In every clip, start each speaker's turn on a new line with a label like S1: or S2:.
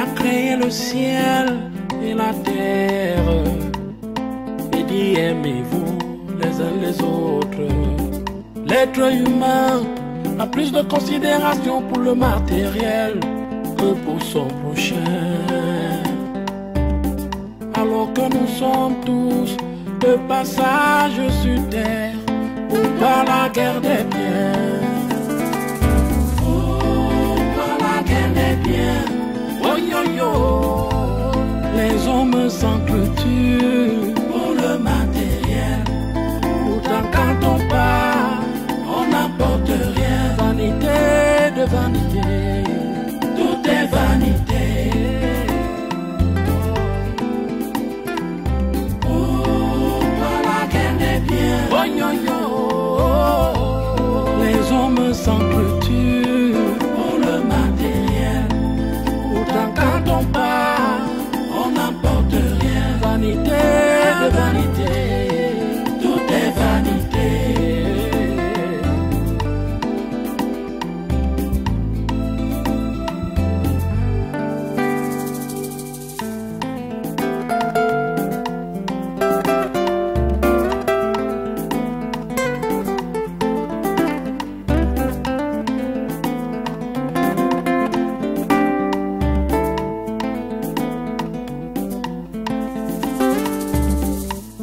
S1: a créé le ciel et la terre et dit aimez-vous les uns les autres. L'être humain a plus de considération pour le matériel que pour son prochain. Alors que nous sommes tous de passage sur terre, pourquoi la guerre des biens? Pourquoi la guerre des biens? Oh yo yo, les hommes s'entretuent pour le matériel. Pourtant quand on part, on n'apporte rien. Vanité de vanité, tout est vanité. Pourquoi la guerre des biens? Oh yo yo, les hommes s'entretuent pour le matériel. Pourtant quand on part, on n'apporte rien. Vanité de vanité, tout est vanité.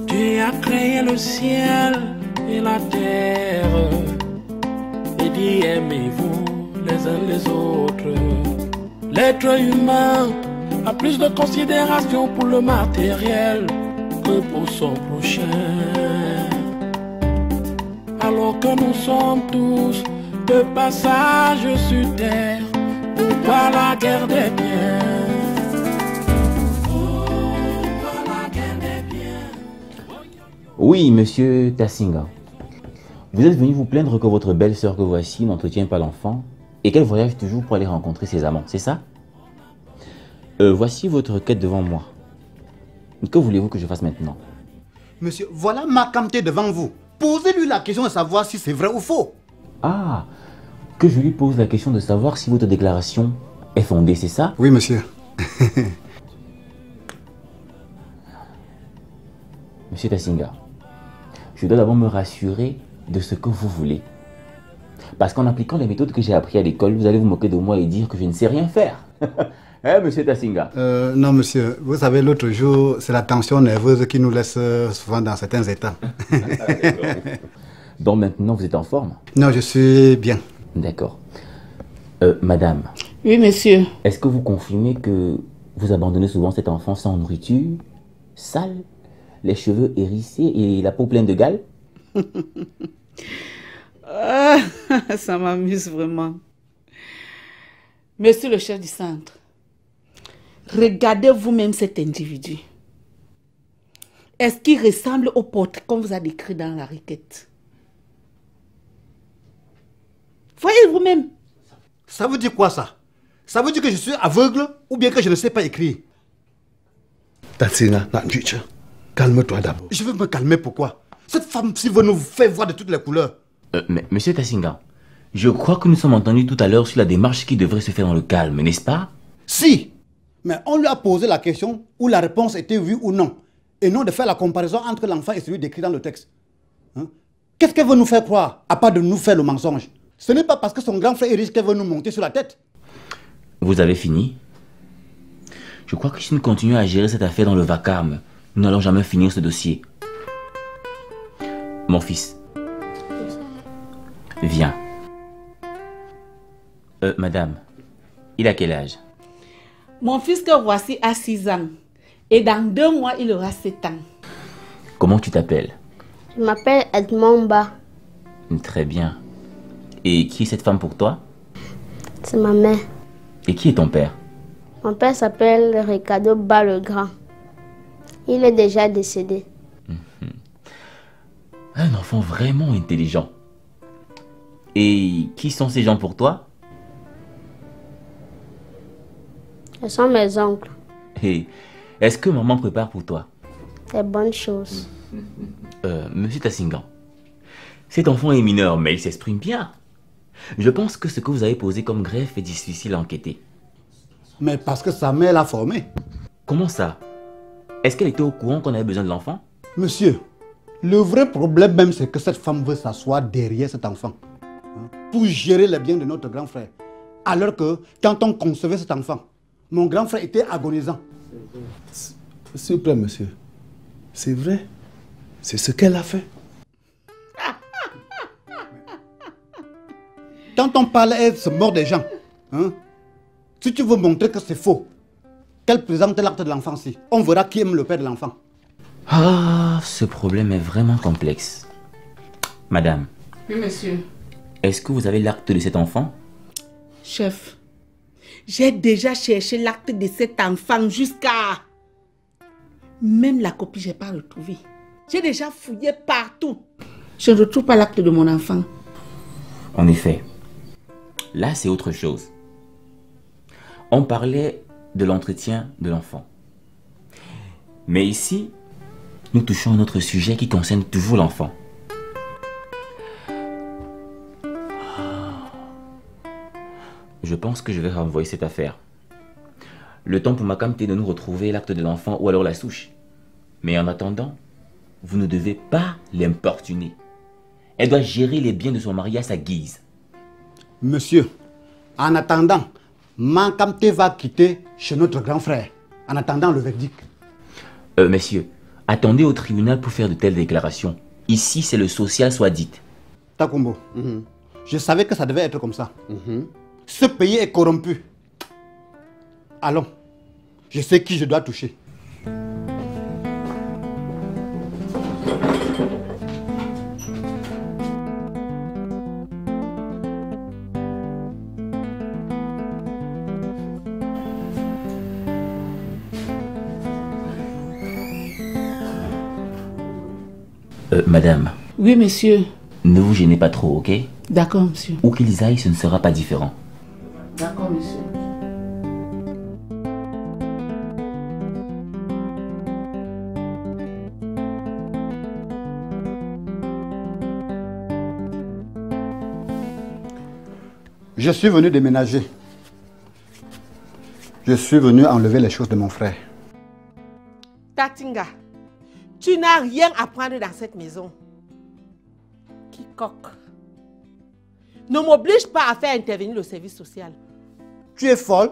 S1: Dieu a créé le ciel et la terre et dit aimez-vous les uns les autres. L'être humain a plus de considération pour le matériel que pour son prochain. Alors que nous sommes tous de passage sur terre, pourquoi la guerre des biens?
S2: Oui, monsieur Tassinga. Vous êtes venu vous plaindre que votre belle-sœur que voici n'entretient pas l'enfant et qu'elle voyage toujours pour aller rencontrer ses amants, c'est ça? Voici votre requête devant moi. Que voulez-vous que je fasse maintenant?
S3: Monsieur, voilà ma cameté devant vous. Posez-lui la question de savoir si c'est vrai ou faux.
S2: Ah, que je lui pose la question de savoir si votre déclaration est fondée, c'est ça?
S3: Oui, monsieur.
S2: Monsieur Tassinga, je dois d'abord me rassurer de ce que vous voulez. Parce qu'en appliquant les méthodes que j'ai apprises à l'école, vous allez vous moquer de moi et dire que je ne sais rien faire. Hein, monsieur Tassinga?
S3: Non, monsieur. Vous savez, l'autre jour, c'est la tension nerveuse qui nous laisse souvent dans certains états.
S2: Donc maintenant, vous êtes en forme?
S3: Non, je suis bien.
S2: D'accord. Madame.
S4: Oui, monsieur.
S2: Est-ce que vous confirmez que vous abandonnez souvent cet enfant sans nourriture, sale, les cheveux hérissés et la peau pleine de gales?
S4: Ah, ça m'amuse vraiment. Monsieur le chef du centre, regardez vous-même cet individu. Est-ce qu'il ressemble au portrait qu'on vous a décrit dans la requête? Voyez vous-même.
S3: Ça veut dire quoi ça? Ça veut dire que je suis aveugle ou bien que je ne sais pas écrire?
S5: Tatsina, calme-toi d'abord.
S3: Je veux me calmer, pourquoi? Cette femme-ci veut nous faire voir de toutes les couleurs.
S2: Mais monsieur Tassinga, je crois que nous sommes entendus tout à l'heure sur la démarche qui devrait se faire dans le calme, n'est-ce pas?
S3: Si, mais on lui a posé la question où la réponse était oui ou non, et non de faire la comparaison entre l'enfant et celui décrit dans le texte. Hein? Qu'est-ce qu'elle veut nous faire croire, à part de nous faire le mensonge? Ce n'est pas parce que son grand frère est riche qu'elle veut nous monter sur la tête.
S2: Vous avez fini? Je crois que si nous continuons à gérer cette affaire dans le vacarme, nous n'allons jamais finir ce dossier. Mon fils. Viens. Madame, il a quel âge?
S4: Mon fils que voici a 6 ans. Et dans 2 mois, il aura 7 ans.
S2: Comment tu t'appelles?
S6: Je m'appelle Edmond Ba.
S2: Très bien. Et qui est cette femme pour toi?
S6: C'est ma mère.
S2: Et qui est ton père?
S6: Mon père s'appelle Ricardo Ba le Grand. Il est déjà décédé.
S2: Un enfant vraiment intelligent. Et qui sont ces gens pour toi?
S6: Ce sont mes oncles.
S2: Et est-ce que maman prépare pour toi?
S6: Des bonnes choses.
S2: Monsieur Tassinga, cet enfant est mineur, mais il s'exprime bien. Je pense que ce que vous avez posé comme greffe est difficile à enquêter.
S3: Mais parce que sa mère l'a formé.
S2: Comment ça? Est-ce qu'elle était au courant qu'on avait besoin de l'enfant?
S3: Monsieur, le vrai problème même, c'est que cette femme veut s'asseoir derrière cet enfant, hein, pour gérer les biens de notre grand frère. Alors que, quand on concevait cet enfant, mon grand frère était agonisant.
S5: S'il vous plaît, monsieur. C'est vrai. C'est ce qu'elle a fait.
S3: Quand on parle, elle se mord des gens. Hein? Si tu veux montrer que c'est faux, qu'elle présente l'acte de l'enfant-ci, on verra qui aime le père de l'enfant.
S2: Ah, ce problème est vraiment complexe. Madame.
S4: Oui, monsieur.
S2: Est-ce que vous avez l'acte de cet enfant?
S4: Chef, j'ai déjà cherché l'acte de cet enfant jusqu'à... Même la copie, je n'ai pas retrouvé. J'ai déjà fouillé partout. Je ne retrouve pas l'acte de mon enfant.
S2: En effet, là c'est autre chose. On parlait de l'entretien de l'enfant. Mais ici, nous touchons à notre sujet qui concerne toujours l'enfant. Je pense que je vais renvoyer cette affaire. Le temps pour ma camté de nous retrouver l'acte de l'enfant ou alors la souche. Mais en attendant, vous ne devez pas l'importuner. Elle doit gérer les biens de son mari à sa guise.
S3: Monsieur, en attendant, Mankamte va quitter chez notre grand frère. En attendant le verdict.
S2: Messieurs, attendez au tribunal pour faire de telles déclarations. Ici, c'est le social soit dit.
S3: Takumbo, je savais que ça devait être comme ça. Ce pays est corrompu. Allons, je sais qui je dois toucher.
S2: Madame.
S4: Oui, monsieur.
S2: Ne vous gênez pas trop, ok?
S4: D'accord, monsieur.
S2: Où qu'ils aillent, ce ne sera pas différent.
S4: D'accord, monsieur.
S3: Je suis venu déménager. Je suis venu enlever les choses de mon frère.
S7: Tatinga, tu n'as rien à prendre dans cette maison. Quiconque ne m'oblige pas à faire intervenir le service social.
S3: Tu es folle?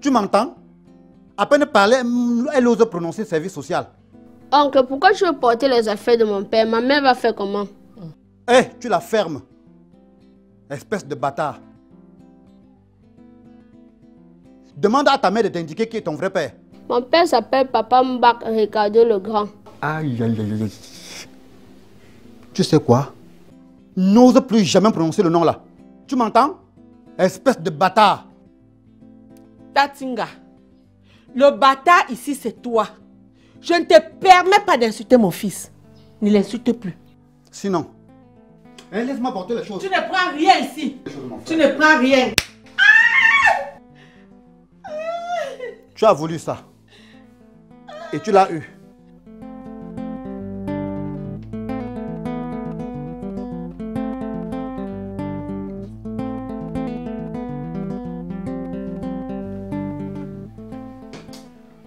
S3: Tu m'entends? À peine parler, elle ose prononcer service social.
S6: Oncle, pourquoi tu veux porter les affaires de mon père? Ma mère va faire comment?
S3: Hé, tu la fermes. Espèce de bâtard. Demande à ta mère de t'indiquer qui est ton vrai père.
S6: Mon père s'appelle Papa Mbak Ricardo le Grand.
S3: Aïe, aïe, aïe, aïe. Tu sais quoi? N'ose plus jamais prononcer le nom là. Tu m'entends? Espèce de bâtard.
S7: Tatinga, le bâtard ici c'est toi. Je ne te permets pas d'insulter mon fils. Ne l'insulte plus.
S3: Sinon, laisse-moi porter les choses.
S7: Tu ne prends rien ici. Tu ne prends rien.
S3: Tu as voulu ça. Et tu l'as eu.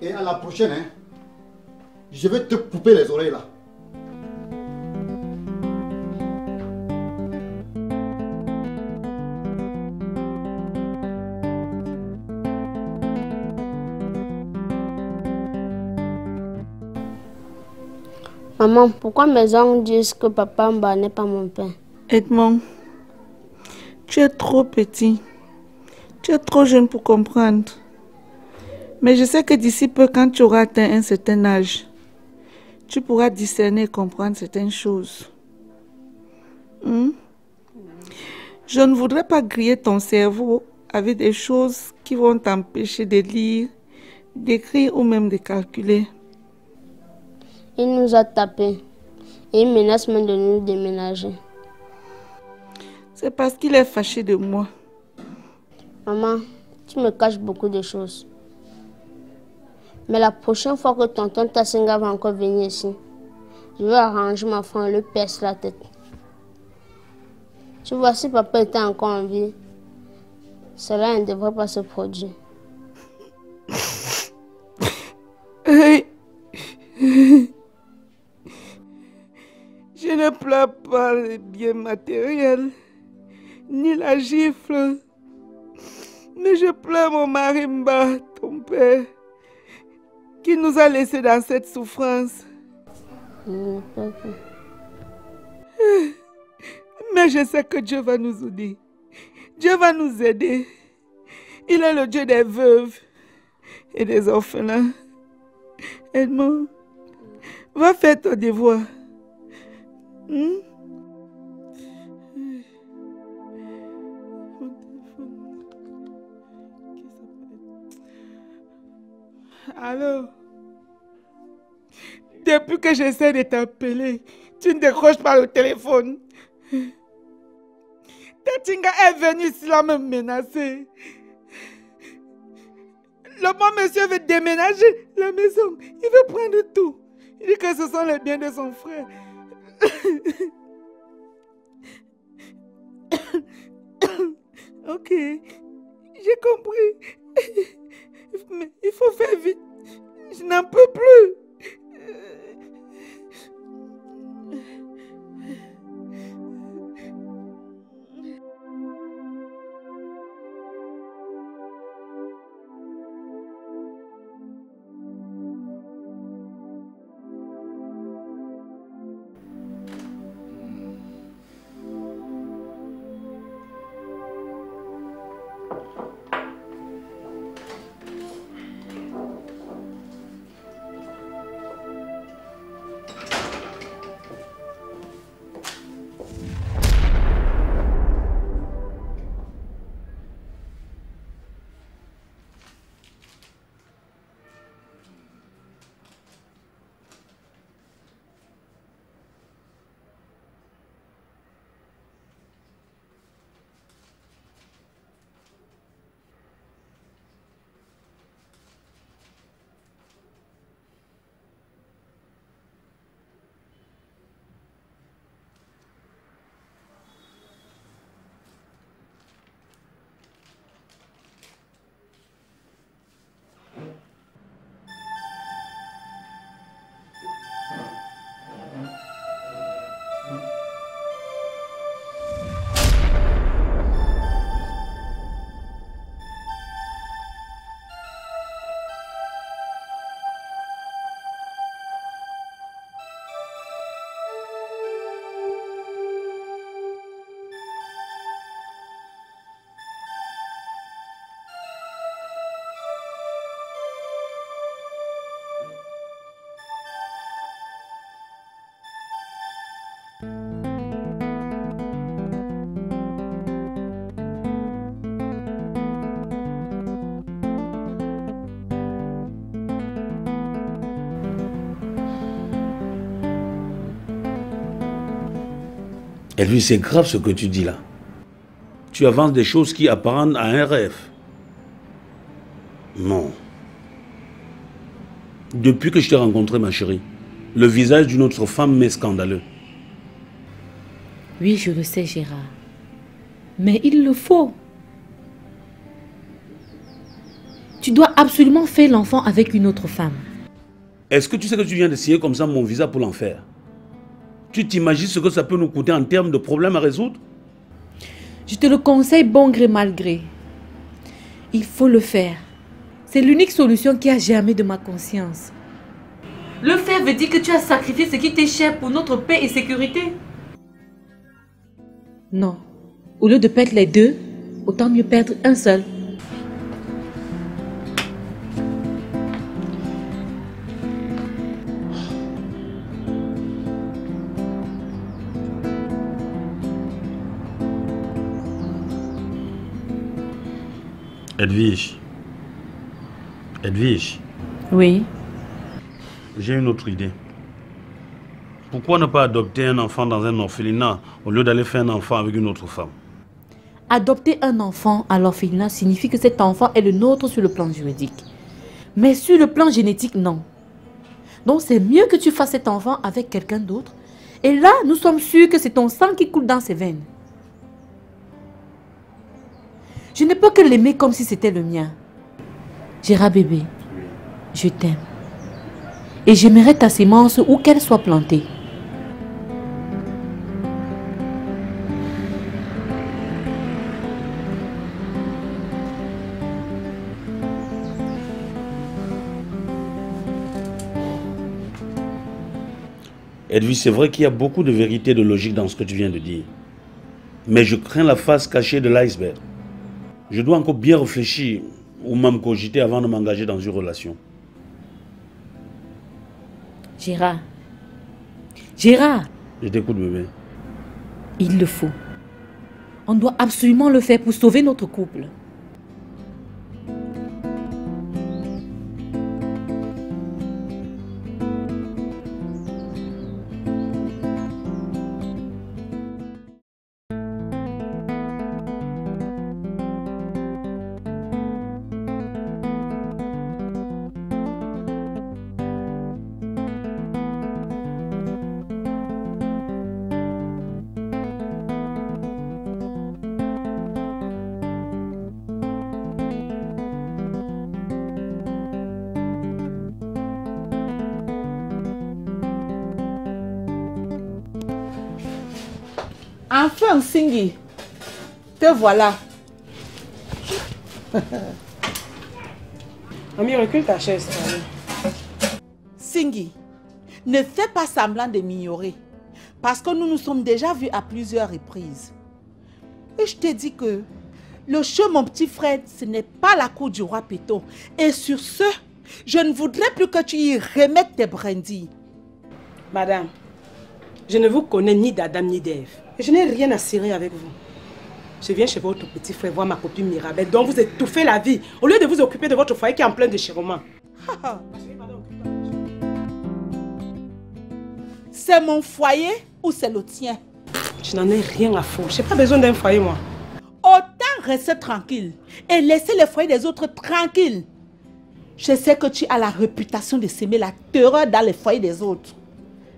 S3: Et à la prochaine, hein, je vais te couper les oreilles là.
S6: Maman, pourquoi mes oncles disent que Papa Mba n'est pas mon père?
S4: Edmond, tu es trop petit. Tu es trop jeune pour comprendre. Mais je sais que d'ici peu, quand tu auras atteint un certain âge, tu pourras discerner et comprendre certaines choses. Je ne voudrais pas griller ton cerveau avec des choses qui vont t'empêcher de lire, d'écrire ou même de calculer.
S6: Il nous a tapés et il menace même de nous déménager.
S4: C'est parce qu'il est fâché de moi.
S6: Maman, tu me caches beaucoup de choses. Mais la prochaine fois que tonton Tassinga va encore venir ici, je vais arranger ma femme et lui percer la tête. Tu vois, si papa était encore en vie, cela ne devrait pas se produire.
S4: ne pleure pas les biens matériels, ni la gifle. Mais je pleure mon Marimba, ton père, qui nous a laissés dans cette souffrance. Mais je sais que Dieu va nous aider. Dieu va nous aider. Il est le Dieu des veuves et des orphelins. Edmond, va faire ton devoir. Allô? Depuis que j'essaie de t'appeler, tu ne décroches pas le téléphone. Tatinga est venu ici là me menacer. Le bon monsieur veut déménager la maison. Il veut prendre tout. Il dit que ce sont les biens de son frère. Ok, j'ai compris. Mais il faut faire vite. Je n'en peux plus.
S8: Elvie, c'est grave ce que tu dis là. Tu avances des choses qui apparentent à un rêve. Non. Depuis que je t'ai rencontré, ma chérie, le visage d'une autre femme m'est scandaleux.
S9: Oui, je le sais, Gérard. Mais il le faut. Tu dois absolument faire l'enfant avec une autre femme.
S8: Est-ce que tu sais que tu viens d'essayer comme ça mon visa pour l'enfer? Tu t'imagines ce que ça peut nous coûter en termes de problèmes à résoudre?
S9: Je te le conseille bon gré mal gré. Il faut le faire. C'est l'unique solution qui a germé de ma conscience. Le faire veut dire que tu as sacrifié ce qui t'est cher pour notre paix et sécurité. Non. Au lieu de perdre les deux, autant mieux perdre un seul.
S8: Edwige. Edwige.
S9: Oui.
S8: J'ai une autre idée. Pourquoi ne pas adopter un enfant dans un orphelinat au lieu d'aller faire un enfant avec une autre femme?
S9: Adopter un enfant à l'orphelinat signifie que cet enfant est le nôtre sur le plan juridique. Mais sur le plan génétique, non. Donc c'est mieux que tu fasses cet enfant avec quelqu'un d'autre. Et là, nous sommes sûrs que c'est ton sang qui coule dans ses veines. Je ne peux que l'aimer comme si c'était le mien. Gérard bébé, je t'aime. Et j'aimerais ta sémence où qu'elle soit plantée.
S8: Edwige, c'est vrai qu'il y a beaucoup de vérité et de logique dans ce que tu viens de dire. Mais je crains la face cachée de l'iceberg. Je dois encore bien réfléchir ou même cogiter avant de m'engager dans une relation.
S9: Gérard. Gérard.
S8: Je t'écoute, bébé.
S9: Il le faut. On doit absolument le faire pour sauver notre couple.
S7: Enfin, Singi, te voilà.
S10: Ami, recule ta chaise.
S7: Singi, ne fais pas semblant de m'ignorer. Parce que nous nous sommes déjà vus à plusieurs reprises. Et je te dis que le show, mon petit frère, ce n'est pas la cour du roi Péto. Et sur ce, je ne voudrais plus que tu y remettes tes brindilles.
S10: Madame, je ne vous connais ni d'Adam ni d'Ève. Et je n'ai rien à cirer avec vous. Je viens chez votre petit frère voir ma copine Mirabelle, dont vous étouffez la vie, au lieu de vous occuper de votre foyer qui est en plein déchirement.
S7: C'est mon foyer ou c'est le tien?
S10: Je n'en ai rien à foutre. Je n'ai pas besoin d'un foyer, moi.
S7: Autant rester tranquille et laisser les foyers des autres tranquilles. Je sais que tu as la réputation de s'aimer la terreur dans les foyers des autres.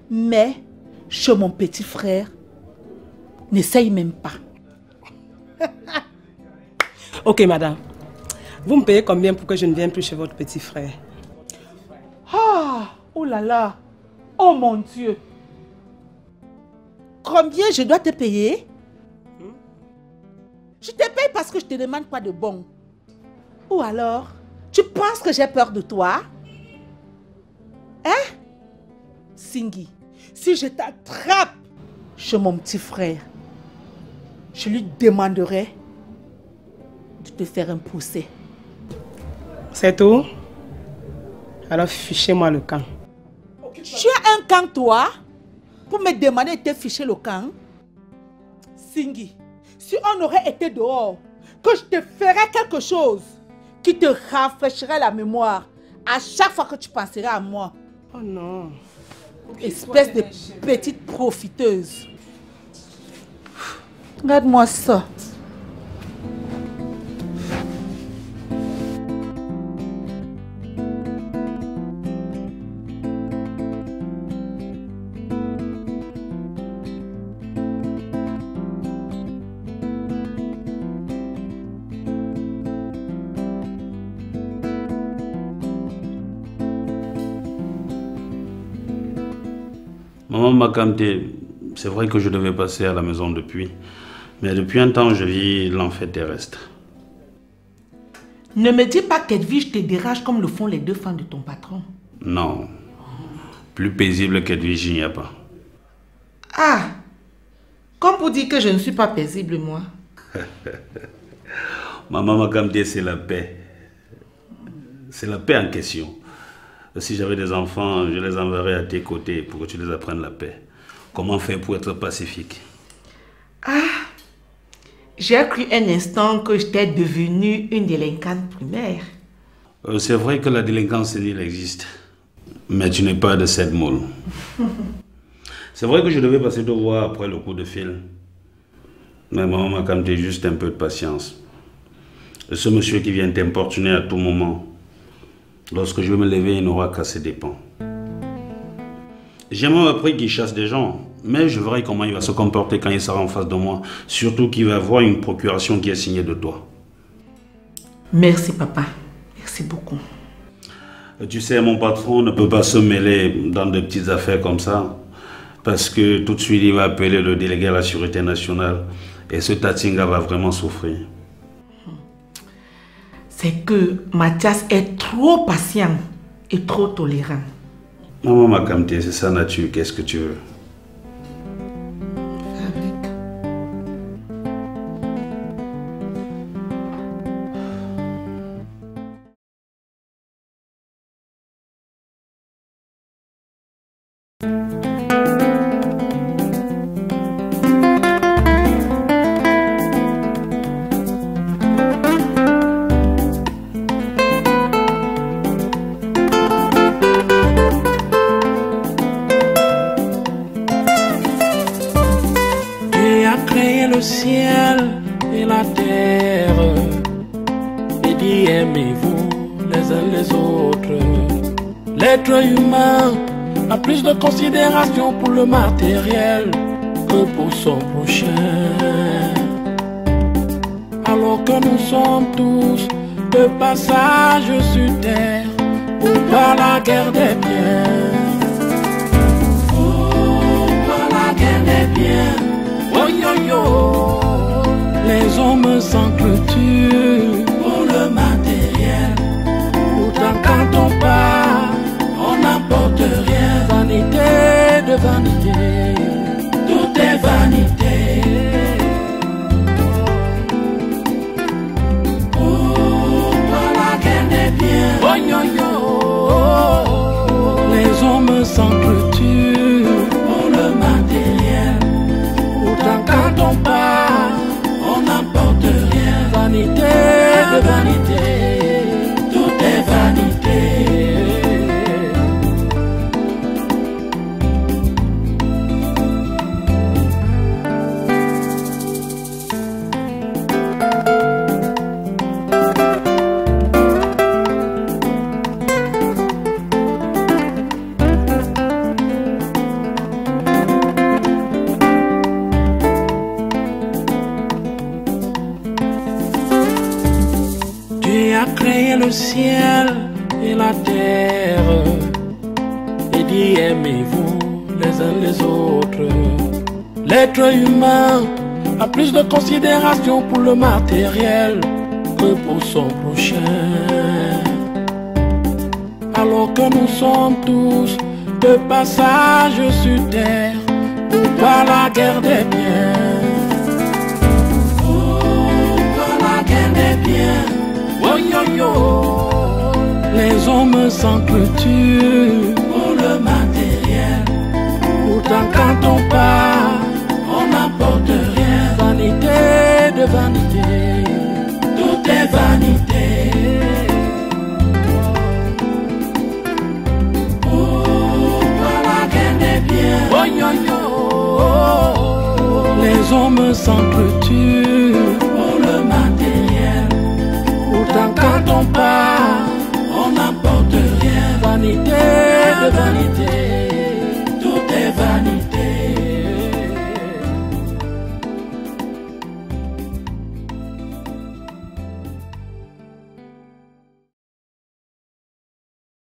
S7: Mais, chez mon petit frère, n'essaye même pas.
S10: Ok, madame. Vous me payez combien pour que je ne vienne plus chez votre petit frère?
S7: Ah, oh là là. Oh mon Dieu. Combien je dois te payer? Je te paye parce que je te demande pas de bon. Ou alors, tu penses que j'ai peur de toi? Hein? Singi, si je t'attrape chez mon petit frère, je lui demanderai de te faire un procès.
S10: C'est tout? Alors fichez-moi le camp.
S7: Tu as un camp, toi, pour me demander de te ficher le camp? Singi, si on aurait été dehors, que je te ferais quelque chose qui te rafraîchirait la mémoire à chaque fois que tu penserais à moi.
S10: Oh non.
S7: Espèce de petite profiteuse. Regarde-moi ça.
S8: Maman Makamté, c'est vrai que je devais passer à la maison depuis. Mais depuis un temps, je vis l'enfer terrestre.
S7: Ne me dis pas qu'Edwige te dérange comme le font les deux femmes de ton patron.
S8: Non. Plus paisible qu'Edwige, il n'y a pas.
S7: Ah! Comme pour dire que je ne suis pas paisible, moi.
S8: Maman Makamté, c'est la paix. C'est la paix en question. Si j'avais des enfants, je les enverrais à tes côtés pour que tu les apprennes la paix. Comment faire pour être pacifique?
S7: Ah! J'ai cru un instant que j'étais devenue une délinquante primaire.
S8: C'est vrai que la délinquance sénile existe. Mais tu n'es pas de cette moule. C'est vrai que je devais passer te voir après le coup de fil. Mais maman m'a quand même juste un peu de patience. Ce monsieur qui vient t'importuner à tout moment, lorsque je vais me lever, il n'aura qu'à ses dépens. J'ai même appris qu'il chasse des gens, mais je verrai comment il va se comporter quand il sera en face de moi. Surtout qu'il va avoir une procuration qui est signée de toi.
S7: Merci papa, merci beaucoup.
S8: Tu sais, mon patron ne peut pas se mêler dans de petites affaires comme ça, parce que tout de suite il va appeler le délégué à la sûreté nationale et ce Tatinga va vraiment souffrir.
S7: C'est que Mathias est trop patient et trop tolérant.
S8: Maman m'a camté, c'est sa nature, qu'est-ce que tu veux?
S1: Le ciel et la terre, et dit aimez-vous les uns les autres. L'être humain a plus de considération pour le matériel que pour son prochain. Alors que nous sommes tous de passage sur terre pour pas la guerre des biens. Pour la guerre des biens. Oh yo yo, les hommes s'entretuent pour le matériel. Pourtant quand on part, on n'apporte rien. Vanité de vanité, tout est vanité. Pourquoi la guerre des biens? Oh yo yo, les hommes s'entretuent pour le matériel. Quand on part, on n'apporte rien. Vanité de vanité, tout est vanité. Créé le ciel et la terre et dit aimez-vous les uns les autres. L'être humain a plus de considération pour le matériel que pour son prochain. Alors que nous sommes tous de passage sur terre pour pas la guerre des biens. Pour la guerre des biens. Oh yo yo, les hommes s'entretuent pour le matériel. Pourtant quand on part, on n'apporte rien. Vanité de vanité, tout est vanité. Pourquoi la guerre des biens? Oh yo yo, les hommes s'entretuent pour le matériel. Pourtant quand on part,